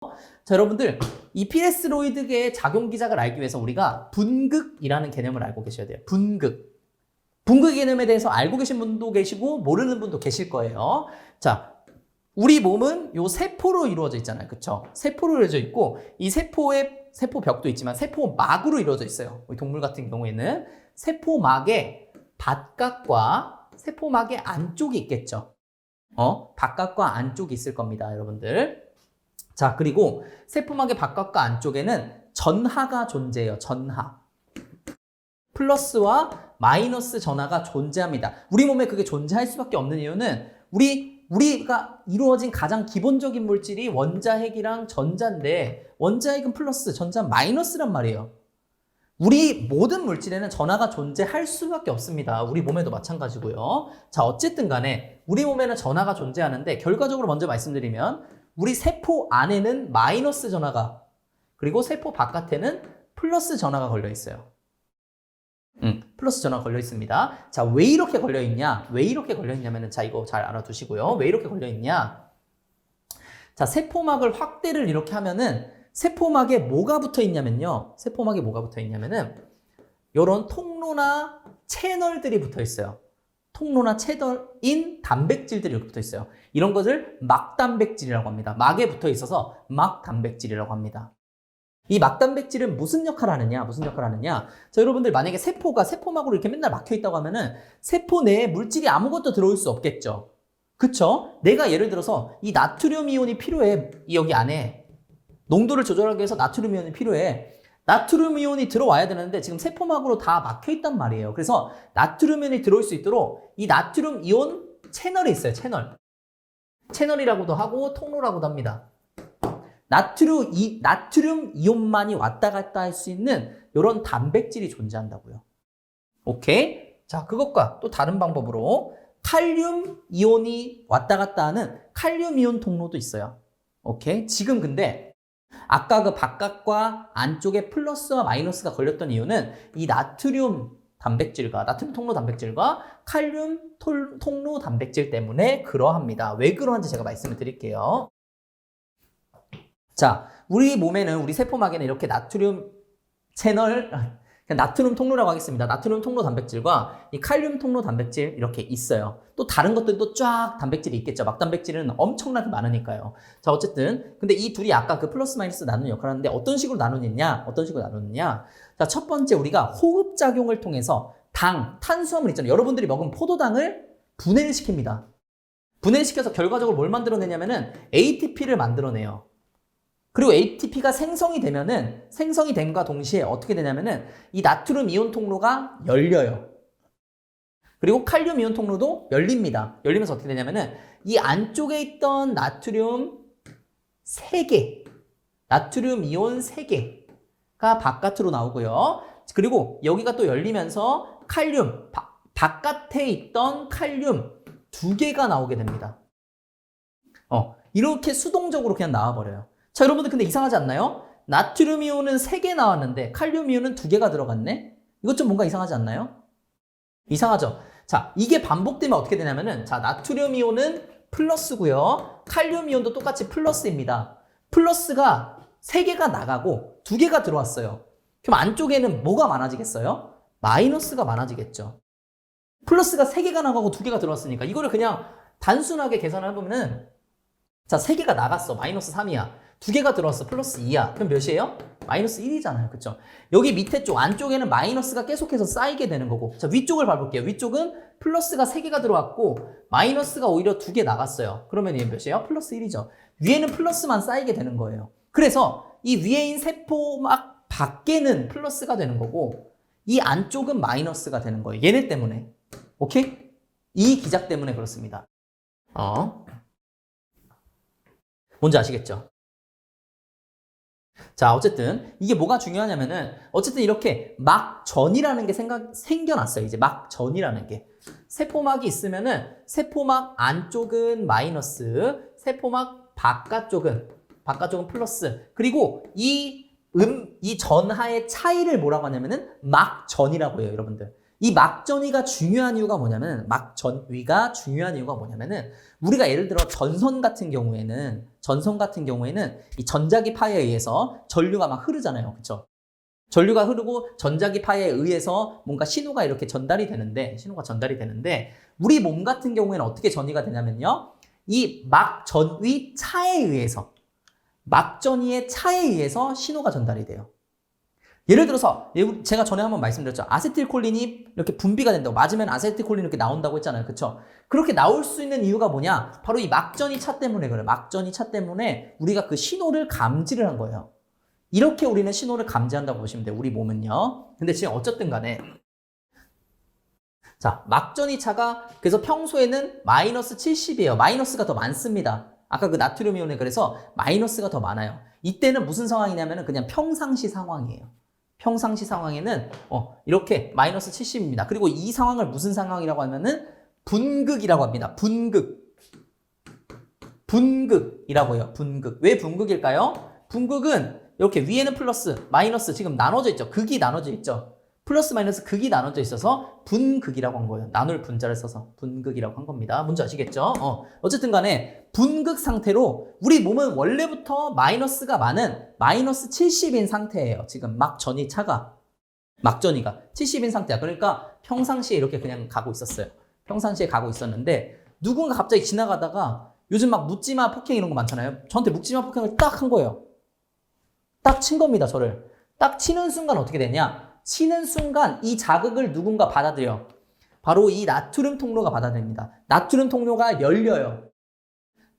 자, 여러분들 이 피레스로이드계의 작용 기작을 알기 위해서 우리가 분극이라는 개념을 알고 계셔야 돼요. 분극. 분극 개념에 대해서 알고 계신 분도 계시고 모르는 분도 계실 거예요. 자, 우리 몸은 요 세포로 이루어져 있잖아요. 그쵸? 세포로 이루어져 있고 이 세포의 세포벽도 있지만 세포막으로 이루어져 있어요. 우리 동물 같은 경우에는 세포막의 바깥과 세포막의 안쪽이 있겠죠. 바깥과 안쪽이 있을 겁니다, 여러분들. 자, 그리고 세포막의 바깥과 안쪽에는 전하가 존재해요. 전하. 플러스와 마이너스 전하가 존재합니다. 우리 몸에 그게 존재할 수밖에 없는 이유는 우리가 이루어진 가장 기본적인 물질이 원자핵이랑 전자인데 원자핵은 플러스, 전자는 마이너스란 말이에요. 우리 모든 물질에는 전하가 존재할 수밖에 없습니다. 우리 몸에도 마찬가지고요. 자, 어쨌든 간에 우리 몸에는 전하가 존재하는데 결과적으로 먼저 말씀드리면 우리 세포 안에는 마이너스 전하가 그리고 세포 바깥에는 플러스 전하가 걸려 있어요. 플러스 전화가 걸려 있습니다. 자, 왜 이렇게 걸려 있냐? 왜 이렇게 걸려 있냐면은, 자, 이거 잘 알아두시고요. 왜 이렇게 걸려 있냐? 자, 세포막을 확대를 이렇게 하면은, 세포막에 뭐가 붙어 있냐면요. 세포막에 뭐가 붙어 있냐면은, 요런 통로나 채널들이 붙어 있어요. 통로나 채널인 단백질들이 이렇게 붙어 있어요. 이런 것을 막단백질이라고 합니다. 막에 붙어 있어서 막단백질이라고 합니다. 이 막단백질은 무슨 역할을 하느냐? 무슨 역할을 하느냐? 자, 여러분들 만약에 세포가 세포막으로 이렇게 맨날 막혀 있다고 하면은 세포 내에 물질이 아무것도 들어올 수 없겠죠. 그쵸? 내가 예를 들어서 이 나트륨 이온이 필요해. 여기 안에 농도를 조절하기 위해서 나트륨 이온이 필요해. 나트륨 이온이 들어와야 되는데 지금 세포막으로 다 막혀 있단 말이에요. 그래서 나트륨 이온이 들어올 수 있도록 이 나트륨 이온 채널이 있어요. 채널. 채널이라고도 하고 통로라고도 합니다. 나트륨 이온만이 왔다 갔다 할 수 있는 이런 단백질이 존재한다고요. 오케이? 자, 그것과 또 다른 방법으로 칼륨 이온이 왔다 갔다 하는 칼륨 이온 통로도 있어요. 오케이? 지금 근데 아까 그 바깥과 안쪽에 플러스와 마이너스가 걸렸던 이유는 이 나트륨 통로 단백질과 칼륨 통로 단백질 때문에 그러합니다. 왜 그러한지 제가 말씀을 드릴게요. 자, 우리 몸에는, 우리 세포막에는 이렇게 나트륨 채널, 나트륨 통로라고 하겠습니다. 나트륨 통로 단백질과 이 칼륨 통로 단백질 이렇게 있어요. 또 다른 것들도 쫙 단백질이 있겠죠. 막단백질은 엄청나게 많으니까요. 자, 어쨌든 근데 이 둘이 아까 그 플러스 마이너스 나누는 역할을 하는데 어떤 식으로 나누느냐? 어떤 식으로 나누느냐? 자, 첫 번째 우리가 호흡작용을 통해서 탄수화물 있잖아요. 여러분들이 먹은 포도당을 분해를 시킵니다. 분해를 시켜서 결과적으로 뭘 만들어내냐면은 ATP를 만들어내요. 그리고 ATP가 생성이 됨과 동시에 어떻게 되냐면은 이 나트륨 이온 통로가 열려요. 그리고 칼륨 이온 통로도 열립니다. 열리면서 어떻게 되냐면은 이 안쪽에 있던 나트륨 이온 3개가 바깥으로 나오고요. 그리고 여기가 또 열리면서 바깥에 있던 칼륨 2개가 나오게 됩니다. 이렇게 수동적으로 그냥 나와버려요. 자, 여러분들 근데 이상하지 않나요? 나트륨 이온은 3개 나왔는데 칼륨 이온은 2개가 들어갔네? 이것 좀 뭔가 이상하지 않나요? 이상하죠? 자, 이게 반복되면 어떻게 되냐면은, 자, 나트륨 이온은 플러스고요. 칼륨 이온도 똑같이 플러스입니다. 플러스가 3개가 나가고 2개가 들어왔어요. 그럼 안쪽에는 뭐가 많아지겠어요? 마이너스가 많아지겠죠. 플러스가 3개가 나가고 2개가 들어왔으니까 이거를 그냥 단순하게 계산을 해보면은, 자, 3개가 나갔어. 마이너스 3이야. 2개가 들어왔어. 플러스 2야. 그럼 몇이에요? 마이너스 1이잖아요. 그쵸? 여기 밑에 쪽, 안쪽에는 마이너스가 계속해서 쌓이게 되는 거고. 자, 위쪽을 봐볼게요. 위쪽은 플러스가 3개가 들어왔고, 마이너스가 오히려 2개 나갔어요. 그러면 얘 몇이에요? 플러스 1이죠. 위에는 플러스만 쌓이게 되는 거예요. 그래서 이 위에인 세포막 밖에는 플러스가 되는 거고, 이 안쪽은 마이너스가 되는 거예요. 얘네 때문에. 오케이? 이 기작 때문에 그렇습니다. 뭔지 아시겠죠? 자, 어쨌든 이게 뭐가 중요하냐면은 어쨌든 이렇게 막전이라는 게 생겨났어요. 이제 막전이라는 게. 세포막이 있으면은 세포막 안쪽은 마이너스, 세포막 바깥쪽은 플러스. 그리고 이 전하의 차이를 뭐라고 하냐면은 막전이라고 해요, 여러분들. 이 막전위가 중요한 이유가 뭐냐면 우리가 예를 들어 전선 같은 경우에는 이 전자기파에 의해서 전류가 막 흐르잖아요. 그렇죠? 전류가 흐르고 전자기파에 의해서 뭔가 신호가 이렇게 전달이 되는데 우리 몸 같은 경우에는 어떻게 전이가 되냐면요. 이 막전위 막전위의 차에 의해서 신호가 전달이 돼요. 예를 들어서 제가 전에 한번 말씀드렸죠. 아세틸콜린이 이렇게 분비가 된다고, 맞으면 아세틸콜린이 이렇게 나온다고 했잖아요. 그렇죠? 그렇게 나올 수 있는 이유가 뭐냐? 바로 이 막전위 차 때문에 그래요. 막전위 차 때문에 우리가 그 신호를 감지를 한 거예요. 이렇게 우리는 신호를 감지한다고 보시면 돼요. 우리 몸은요. 근데 지금 어쨌든 간에 자, 막전위 차가 그래서 평소에는 마이너스 70이에요. 마이너스가 더 많습니다. 아까 그 나트륨 이온에 그래서 마이너스가 더 많아요. 이때는 무슨 상황이냐면은 그냥 평상시 상황이에요. 평상시 상황에는 이렇게 마이너스 70입니다. 그리고 이 상황을 무슨 상황이라고 하면은 분극이라고 합니다. 분극이라고 해요. 분극. 왜 분극일까요? 분극은 이렇게 위에는 플러스, 마이너스 지금 나눠져 있죠. 극이 나눠져 있죠. 플러스 마이너스 극이 나눠져 있어서 분극이라고 한 거예요. 나눌 분자를 써서 분극이라고 한 겁니다. 뭔지 아시겠죠? 어쨌든 간에 분극 상태로 우리 몸은 원래부터 마이너스가 많은 마이너스 70인 상태예요. 지금 막전위가 70인 상태야. 그러니까 평상시에 이렇게 그냥 가고 있었어요. 평상시에 가고 있었는데 누군가 갑자기 지나가다가 요즘 막 묻지마 폭행 이런 거 많잖아요. 저한테 묻지마 폭행을 딱 한 거예요. 딱 친 겁니다. 저를. 딱 치는 순간 어떻게 되냐? 치는 순간 이 자극을 누군가 받아들여. 바로 이 나트륨 통로가 받아들입니다. 나트륨 통로가 열려요.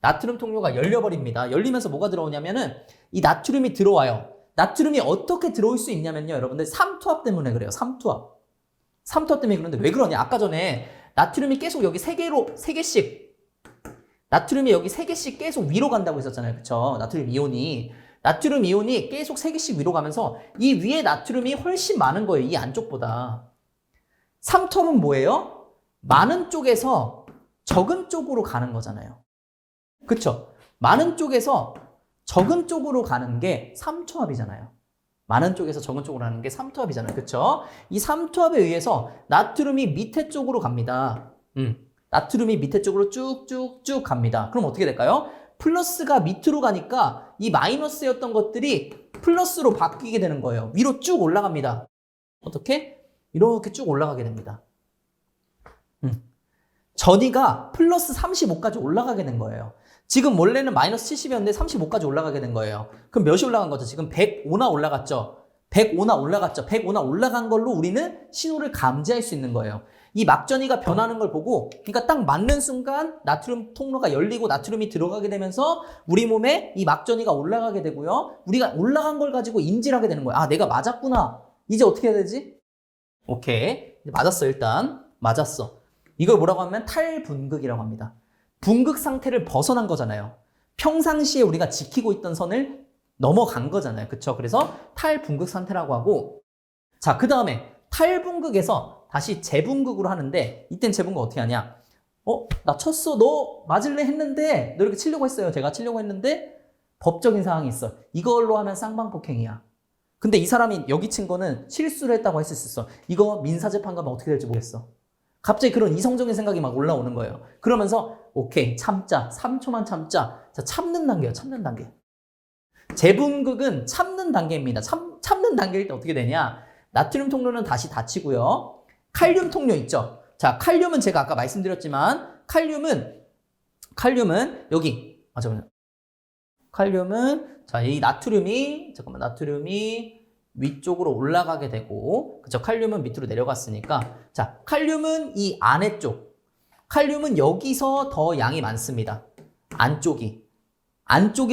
나트륨 통로가 열려버립니다. 열리면서 뭐가 들어오냐면은 이 나트륨이 들어와요. 나트륨이 어떻게 들어올 수 있냐면요. 여러분들 삼투압 때문에 그래요. 삼투압 때문에 그런데 왜 그러냐? 아까 전에 나트륨이 계속 여기 나트륨이 여기 3개씩 계속 위로 간다고 했었잖아요. 그쵸? 나트륨 이온이 계속 3개씩 위로 가면서 이 위에 나트륨이 훨씬 많은 거예요. 이 안쪽보다. 삼투압은 뭐예요? 많은 쪽에서 적은 쪽으로 가는 거잖아요. 그쵸? 많은 쪽에서 적은 쪽으로 가는 게 삼투압이잖아요. 많은 쪽에서 적은 쪽으로 가는 게 삼투압이잖아요. 그쵸? 이 삼투압에 의해서 나트륨이 밑에 쪽으로 갑니다. 나트륨이 밑에 쪽으로 쭉쭉쭉 갑니다. 그럼 어떻게 될까요? 플러스가 밑으로 가니까 이 마이너스였던 것들이 플러스로 바뀌게 되는 거예요. 위로 쭉 올라갑니다. 어떻게? 이렇게 쭉 올라가게 됩니다. 전위가 플러스 35까지 올라가게 된 거예요. 지금 원래는 마이너스 70이었는데 35까지 올라가게 된 거예요. 그럼 몇이 올라간 거죠? 지금 105나 올라갔죠? 105나 올라간 걸로 우리는 신호를 감지할 수 있는 거예요. 이 막전위가 변하는 걸 보고, 그러니까 딱 맞는 순간 나트륨 통로가 열리고 나트륨이 들어가게 되면서 우리 몸에 이 막전위가 올라가게 되고요. 우리가 올라간 걸 가지고 인지를 하게 되는 거예요. 아, 내가 맞았구나. 이제 어떻게 해야 되지? 오케이. 맞았어, 일단. 맞았어. 이걸 뭐라고 하면 탈분극이라고 합니다. 분극 상태를 벗어난 거잖아요. 평상시에 우리가 지키고 있던 선을 넘어간 거잖아요. 그쵸? 그래서 탈분극 상태라고 하고, 자, 그 다음에 탈분극에서 다시 재분극으로 하는데, 이땐 재분극 어떻게 하냐? 나 쳤어. 너 맞을래 했는데, 너 이렇게 치려고 했어요. 제가 치려고 했는데, 법적인 상황이 있어. 이걸로 하면 쌍방폭행이야. 근데 이 사람이 여기 친 거는 실수를 했다고 했을 수 있어. 이거 민사재판 가면 어떻게 될지 모르겠어. 갑자기 그런 이성적인 생각이 막 올라오는 거예요. 그러면서, 오케이, 참자. 3초만 참자. 자, 참는 단계예요. 참는 단계. 재분극은 참는 단계입니다. 참는 단계일 때 어떻게 되냐? 나트륨 통로는 다시 닫히고요. 칼륨 통로 있죠. 자, 칼륨은 제가 아까 말씀드렸지만 칼륨은 여기 잠깐만요. 칼륨은 자, 이 나트륨이 위쪽으로 올라가게 되고, 그쵸? 칼륨은 밑으로 내려갔으니까, 자, 칼륨은 이 안에 쪽, 칼륨은 여기서 더 양이 많습니다. 안쪽이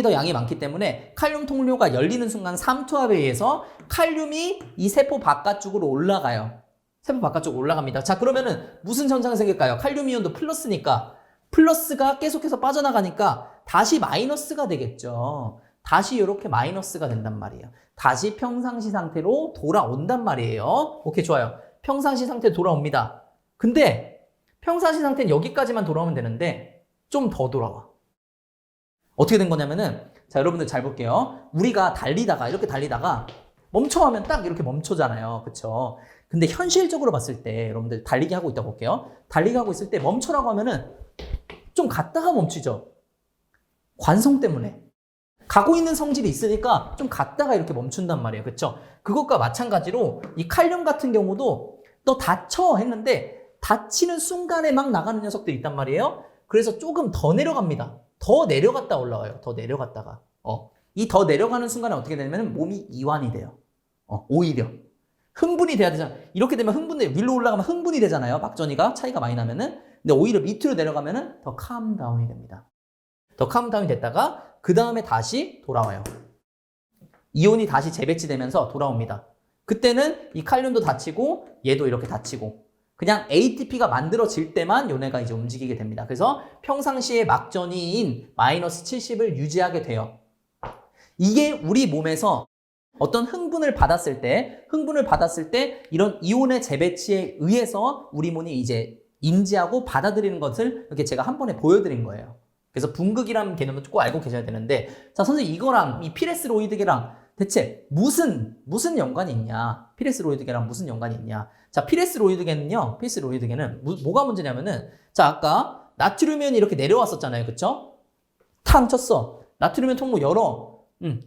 더 양이 많기 때문에 칼륨 통로가 열리는 순간 삼투압에 의해서 칼륨이 이 세포 바깥쪽으로 올라가요. 세포 바깥쪽으로 올라갑니다. 자, 그러면은 무슨 현상이 생길까요? 칼륨 이온도 플러스니까 플러스가 계속해서 빠져나가니까 다시 마이너스가 되겠죠. 다시 이렇게 마이너스가 된단 말이에요. 다시 평상시 상태로 돌아온단 말이에요. 오케이, 좋아요. 평상시 상태로 돌아옵니다. 근데 평상시 상태는 여기까지만 돌아오면 되는데 좀 더 돌아와. 어떻게 된 거냐면은, 자, 여러분들 잘 볼게요. 우리가 이렇게 달리다가 멈춰하면 딱 이렇게 멈춰잖아요. 그쵸? 근데 현실적으로 봤을 때 여러분들 달리기 하고 있다고 볼게요. 달리기 하고 있을 때 멈춰라고 하면은 좀 갔다가 멈추죠. 관성 때문에. 가고 있는 성질이 있으니까 좀 갔다가 이렇게 멈춘단 말이에요. 그쵸? 그것과 마찬가지로 이 칼륨 같은 경우도 너 다쳐 했는데 다치는 순간에 막 나가는 녀석들이 있단 말이에요. 그래서 조금 더 내려갑니다. 더 내려갔다 올라와요. 더 내려갔다가. 이 더 내려가는 순간에 어떻게 되냐면 몸이 이완이 돼요. 오히려. 흥분이 돼야 되잖아. 이렇게 되면 위로 올라가면 흥분이 되잖아요. 막전이가 차이가 많이 나면은. 근데 오히려 밑으로 내려가면은 더 캄다운이 됩니다. 더 캄다운이 됐다가 그 다음에 다시 돌아와요. 이온이 다시 재배치되면서 돌아옵니다. 그때는 이 칼륨도 다치고 얘도 이렇게 다치고 그냥 ATP가 만들어질 때만 요네가 이제 움직이게 됩니다. 그래서 평상시에 막전이인 마이너스 70을 유지하게 돼요. 이게 우리 몸에서 어떤 흥분을 받았을 때 이런 이온의 재배치에 의해서 우리 몸이 이제 인지하고 받아들이는 것을 이렇게 제가 한 번에 보여드린 거예요. 그래서 분극이라는 개념도 꼭 알고 계셔야 되는데, 자, 선생님 이거랑 이 피레스로이드계랑 대체 무슨 연관이 있냐? 피레스로이드계랑 무슨 연관이 있냐? 자, 피레스로이드계는 뭐가 문제냐면은, 자, 아까 나트륨이온이 이렇게 내려왔었잖아요. 그쵸? 탕 쳤어. 나트륨이온 통로 열어.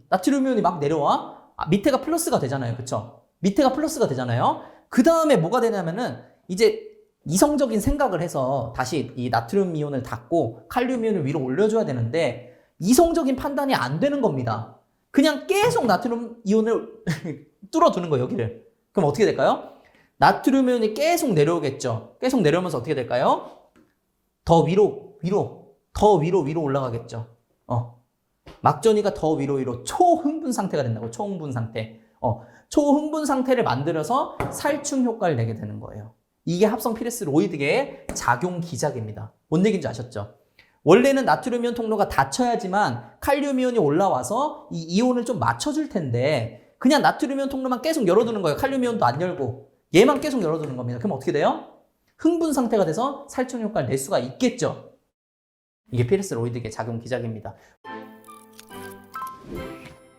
나트륨이온이 막 내려와. 밑에가 플러스가 되잖아요. 그쵸? 밑에가 플러스가 되잖아요. 그 다음에 뭐가 되냐면은, 이제 이성적인 생각을 해서 다시 이 나트륨 이온을 닫고 칼륨 이온을 위로 올려줘야 되는데 이성적인 판단이 안 되는 겁니다. 그냥 계속 나트륨 이온을 뚫어두는 거예요, 여기를. 그럼 어떻게 될까요? 나트륨 이온이 계속 내려오겠죠. 계속 내려오면서 어떻게 될까요? 더 위로 올라가겠죠. 막전이가 더 위로 초흥분 상태가 된다고. 초흥분 상태. 초흥분 상태를 만들어서 살충 효과를 내게 되는 거예요. 이게 합성 피레스로이드계의 작용 기작입니다. 뭔 얘기인지 아셨죠? 원래는 나트륨 이온 통로가 닫혀야지만 칼륨 이온이 올라와서 이 이온을 좀 맞춰줄 텐데 그냥 나트륨 이온 통로만 계속 열어두는 거예요. 칼륨 이온도 안 열고 얘만 계속 열어두는 겁니다. 그럼 어떻게 돼요? 흥분 상태가 돼서 살충 효과를 낼 수가 있겠죠. 이게 피레스로이드계 작용 기작입니다.